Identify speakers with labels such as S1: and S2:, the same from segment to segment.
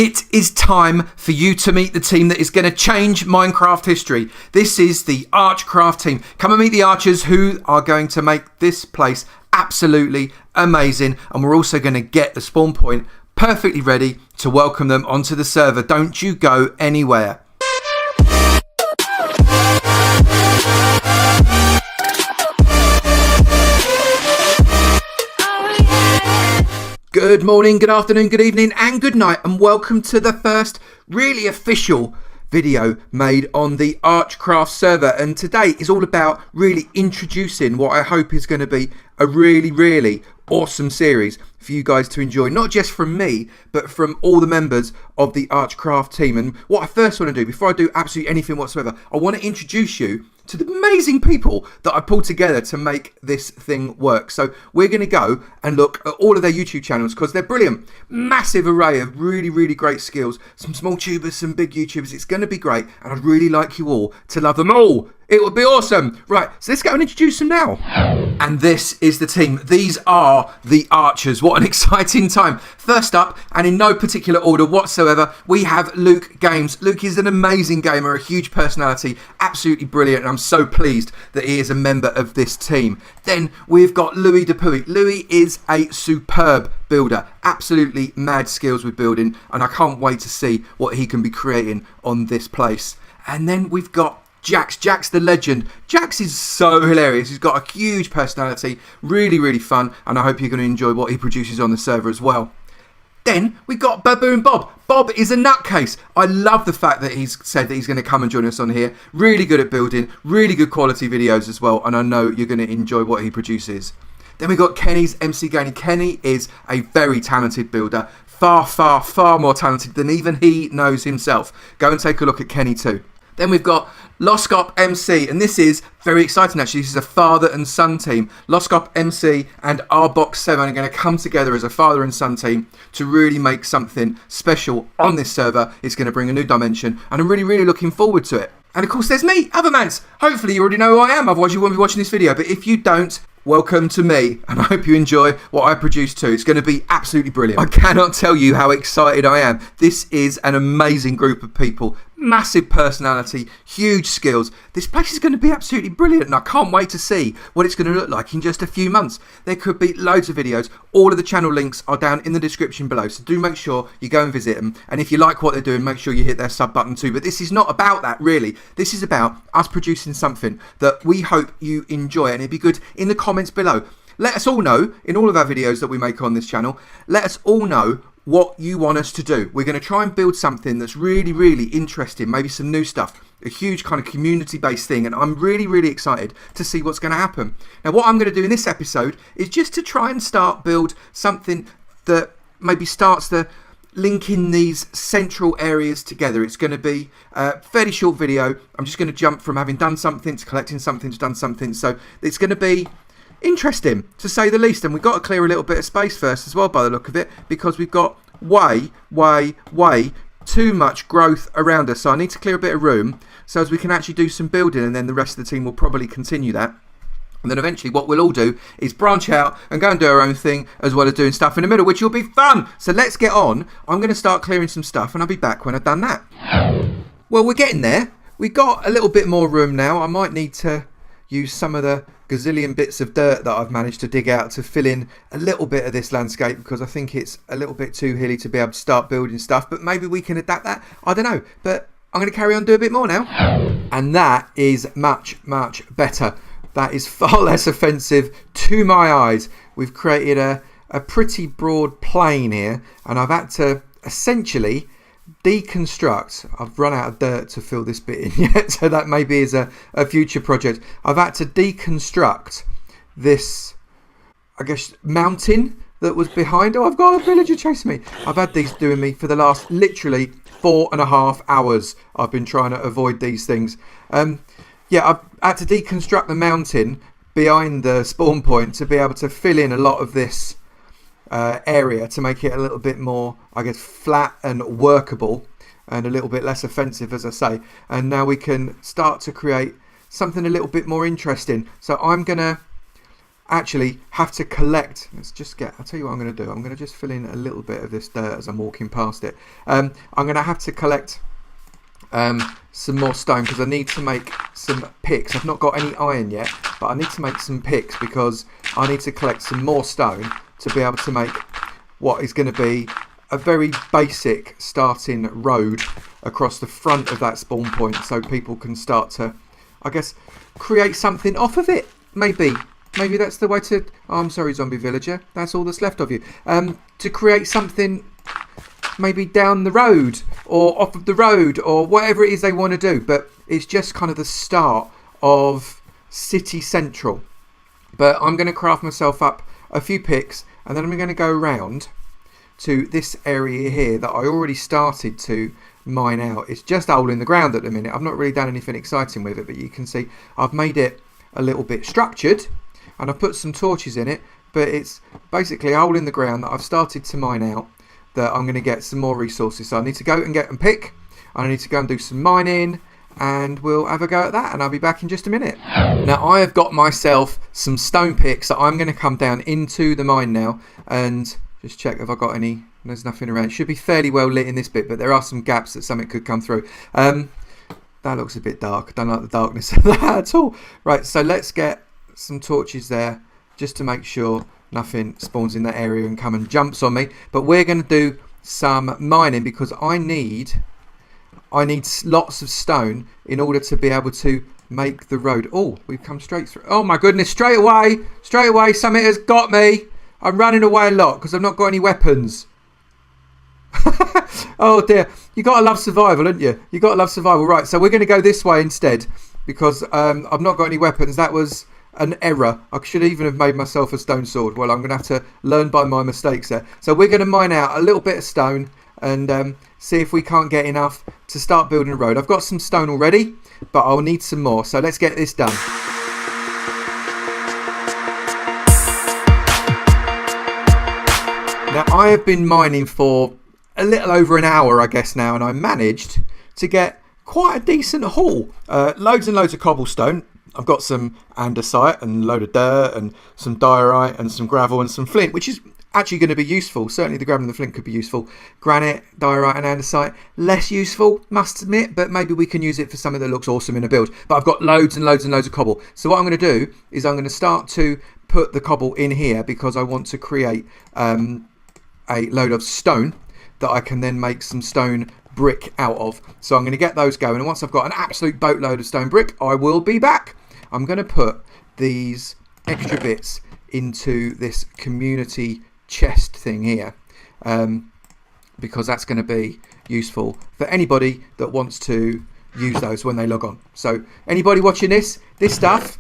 S1: It is time for you to meet the team that is going to change Minecraft history. This is the ArchCraft team. Come and meet the Archers who are going to make this place absolutely amazing. And we're also going to get the spawn point perfectly ready to welcome them onto the server. Don't you go anywhere. Good morning, good afternoon, good evening and good night, and welcome to the first really official video made on the ArchCraft server. And today is all about really introducing what I hope is going to be a really awesome series for you guys to enjoy, not just from me but from all the members of the ArchCraft team. And what I first want to do before I do absolutely anything whatsoever, I want to introduce you to the amazing people that I pulled together to make this thing work. So we're going to go and look at all of their YouTube channels because they're brilliant. Massive array of really great skills. Some small tubers, some big YouTubers. It's going to be great, and I'd really like you all to love them all. It would be awesome. Right, so let's go and introduce them now. And this is the team. These are the Archers. What an exciting time. First up, and in no particular order whatsoever, we have Luke Games. Luke is an amazing gamer, a huge personality, absolutely brilliant, and I'm so pleased that he is a member of this team. Then we've got Louis Dupuy. Louis is a superb builder, absolutely mad skills with building, and I can't wait to see what he can be creating on this place. And then we've got Jax the legend. Jax is so hilarious. He's got a huge personality, really fun, and I hope you're going to enjoy what he produces on the server as well. Then we got Baboon Bob. Bob is a nutcase. I love the fact that he's said that he's going to come and join us on here. Really good at building, really good quality videos as well, and I know you're going to enjoy what he produces. Then we got Kenny's MC Gainey. Kenny is a very talented builder, far more talented than even he knows himself. Go and take a look at Kenny too. Then we've got Loscop MC, and this is very exciting actually. This is a father and son team. Loscop MC and Rbox7 are going to come together as a father and son team to really make something special on this server. It's going to bring a new dimension, and I'm really looking forward to it. And of course there's me, Avomance. Hopefully you already know who I am, otherwise you won't be watching this video. But if you don't, welcome to me, and I hope you enjoy what I produce too. It's going to be absolutely brilliant. I cannot tell you how excited I am. This is an amazing group of people. Massive personality, huge skills. This place is going to be absolutely brilliant, and I can't wait to see what it's going to look like in just a few months. There could be loads of videos. All of the channel links are down in the description below, so do make sure you go and visit them. And if you like what they're doing, make sure you hit their sub button too. But this is not about that really. This is about us producing something that we hope you enjoy, and it'd be good in the comments below. Let us all know, in all of our videos that we make on this channel, let us all know what you want us to do. We're going to try and build something that's really interesting, maybe some new stuff, a huge kind of community-based thing, and I'm really excited to see what's going to happen. Now, what I'm going to do in this episode is just to try and build something that maybe starts the linking these central areas together. It's going to be a fairly short video. I'm just going to jump from having done something to collecting something to done something, so it's going to be interesting to say the least. And we've got to clear a little bit of space first as well by the look of it, because we've got way too much growth around us. So I need to clear a bit of room so as we can actually do some building, and then the rest of the team will probably continue that. And then eventually what we'll all do is branch out and go and do our own thing as well as doing stuff in the middle, which will be fun. So let's get on. I'm going to start clearing some stuff, and I'll be back when I've done that. Well, we're getting there. We've got a little bit more room now. I might need to use some of the gazillion bits of dirt that I've managed to dig out to fill in a little bit of this landscape, because I think it's a little bit too hilly to be able to start building stuff, but maybe we can adapt that. I don't know, but I'm going to carry on do a bit more now. And that is much better. That is far less offensive to my eyes. We've created a pretty broad plane here, and I've had to essentially deconstruct. I've run out of dirt to fill this bit in yet, so that maybe is a future project. I've had to deconstruct this, I guess, mountain that was behind. Oh, I've got a villager chasing me. I've had these doing me for the last literally 4.5 hours. I've been trying to avoid these things. Yeah, I've had to deconstruct the mountain behind the spawn point to be able to fill in a lot of this area to make it a little bit more, I guess, flat and workable, and a little bit less offensive, as I say. And now we can start to create something a little bit more interesting. So I'm gonna actually have to collect. I'll tell you what I'm going to do. I'm going to just fill in a little bit of this dirt as I'm walking past it. I'm going to have to collect some more stone because I need to make some picks. I've not got any iron yet, but I need to make some picks because I need to collect some more stone to be able to make what is going to be a very basic starting road across the front of that spawn point, so people can start to, I guess, create something off of it. Maybe that's the way to... Oh, I'm sorry, zombie villager. That's all that's left of you. To create something maybe down the road or off of the road or whatever it is they want to do. But it's just kind of the start of City Central. But I'm going to craft myself up a few picks and then I'm going to go around to this area here that I already started to mine out. It's just a hole in the ground at the minute. I've not really done anything exciting with it, but you can see I've made it a little bit structured and I've put some torches in it, but it's basically a hole in the ground that I've started to mine out that I'm going to get some more resources. So I need to go and get and pick, and I need to go and do some mining, and we'll have a go at that, and I'll be back in just a minute. Now I have got myself some stone picks that I'm going to come down into the mine now and just check if I got any. There's nothing around. It should be fairly well lit in this bit, but there are some gaps that something could come through. That looks a bit dark. I don't like the darkness of that at all. Right, so let's get some torches there just to make sure nothing spawns in that area and come and jumps on me. But we're going to do some mining because I need lots of stone in order to be able to make the road. Oh, we've come straight through. Oh my goodness, straight away, something has got me. I'm running away a lot because I've not got any weapons. Oh dear, you got to love survival, haven't you? You got to love survival. Right, so we're going to go this way instead because I've not got any weapons. That was an error. I should even have made myself a stone sword. Well, I'm going to have to learn by my mistakes there. So we're going to mine out a little bit of stone and see if we can't get enough to start building a road. I've got some stone already, but I'll need some more. So let's get this done. Now, I have been mining for a little over an hour, I guess now, and I managed to get quite a decent haul. Loads and loads of cobblestone. I've got some andesite and a load of dirt and some diorite and some gravel and some flint, which is actually going to be useful. Certainly the gravel and the flint could be useful. Granite, diorite and andesite, less useful, must admit, but maybe we can use it for something that looks awesome in a build. But I've got loads and loads and loads of cobble. So what I'm going to do is I'm going to start to put the cobble in here because I want to create a load of stone that I can then make some stone brick out of. So I'm going to get those going, and once I've got an absolute boatload of stone brick, I will be back. I'm going to put these extra bits into this community chest thing here because that's going to be useful for anybody that wants to use those when they log on. So anybody watching this stuff,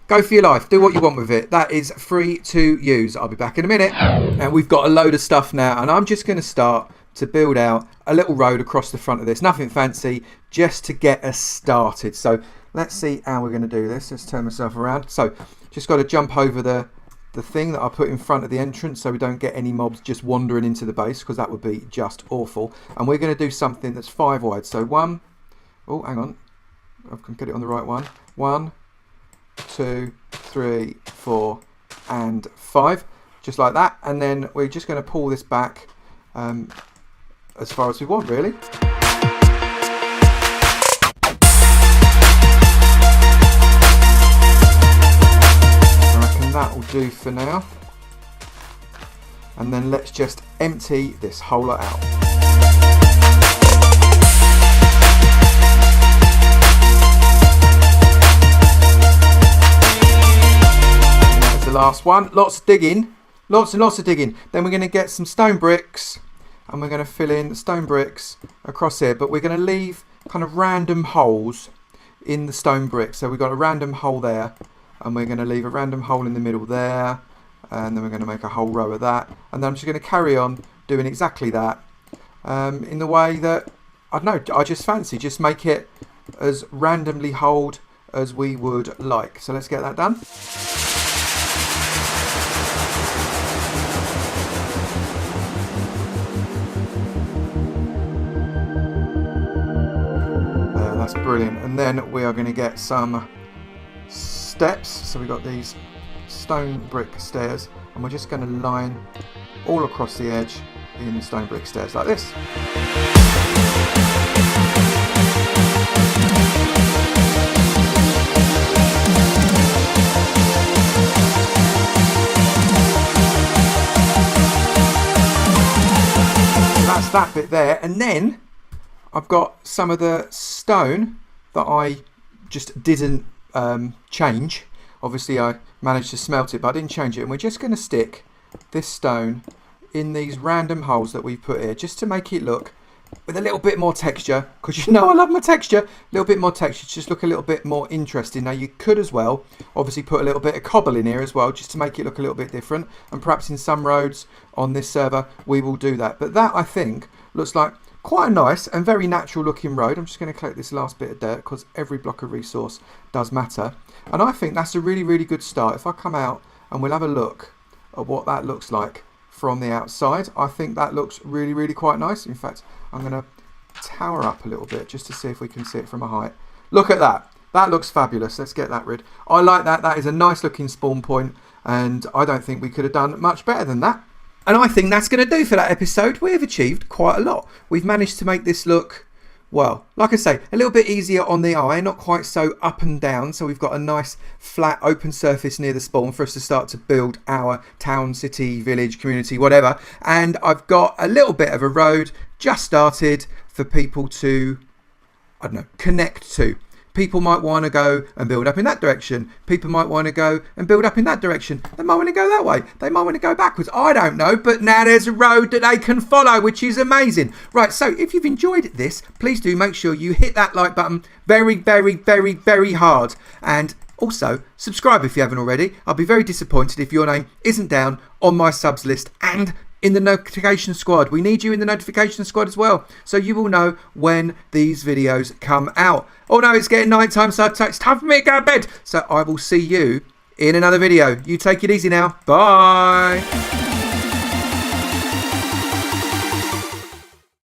S1: go for your life. Do what you want with it. That is free to use. I'll be back in a minute. And we've got a load of stuff now. And I'm just going to start to build out a little road across the front of this. Nothing fancy, just to get us started. So let's see how we're going to do this. Let's turn myself around. So just got to jump over the thing that I put in front of the entrance so we don't get any mobs just wandering into the base, because that would be just awful. And we're going to do something that's 5 wide. So one, oh, hang on. I can get it on the right one. 1, 2, 3, 4 and 5, just like that, and then we're just going to pull this back as far as we want, really. I reckon that will do for now, and then let's just empty this whole lot out. The last one. Lots of digging, lots and lots of digging. Then we're going to get some stone bricks and we're going to fill in stone bricks across here, but we're going to leave kind of random holes in the stone bricks. So we've got a random hole there, and we're going to leave a random hole in the middle there, and then we're going to make a whole row of that, and then I'm just going to carry on doing exactly that in the way that, I don't know, I just fancy, just make it as randomly holed as we would like. So let's get that done. That's brilliant. And then we are going to get some steps. So we've got these stone brick stairs, and we're just going to line all across the edge in stone brick stairs like this. That's that bit there, and then I've got some of the stone that I just didn't change. Obviously I managed to smelt it, but I didn't change it, and we're just going to stick this stone in these random holes that we've put here, just to make it look with a little bit more texture, because you know I love my texture. A little bit more texture to just look a little bit more interesting. Now you could as well obviously put a little bit of cobble in here as well, just to make it look a little bit different, and perhaps in some roads on this server we will do that. But that, I think, looks like quite a nice and very natural looking road. I'm just going to collect this last bit of dirt because every block of resource does matter, and I think that's a really, really good start. If I come out and we'll have a look at what that looks like from the outside, I think that looks really, really quite nice. In fact, I'm going to tower up a little bit just to see if we can see it from a height. Look at that. That looks fabulous. Let's get that rid. I like that. That is a nice looking spawn point, and I don't think we could have done much better than that. And I think that's going to do for that episode. We have achieved quite a lot. We've managed to make this look, well, like I say, a little bit easier on the eye, not quite so up and down. So we've got a nice flat open surface near the spawn for us to start to build our town, city, village, community, whatever. And I've got a little bit of a road just started for people to, I don't know, connect to. People might want to go and build up in that direction. People might want to go and build up in that direction. They might want to go that way. They might want to go backwards. I don't know. But now there's a road that they can follow, which is amazing. Right, so if you've enjoyed this, please do make sure you hit that like button very, very, very, very hard. And also, subscribe if you haven't already. I'll be very disappointed if your name isn't down on my subs list and in the notification squad. We need you in the notification squad as well, so you will know when these videos come out. Oh no, it's getting night time, so it's time for me to go to bed. So I will see you in another video. You take it easy now. Bye.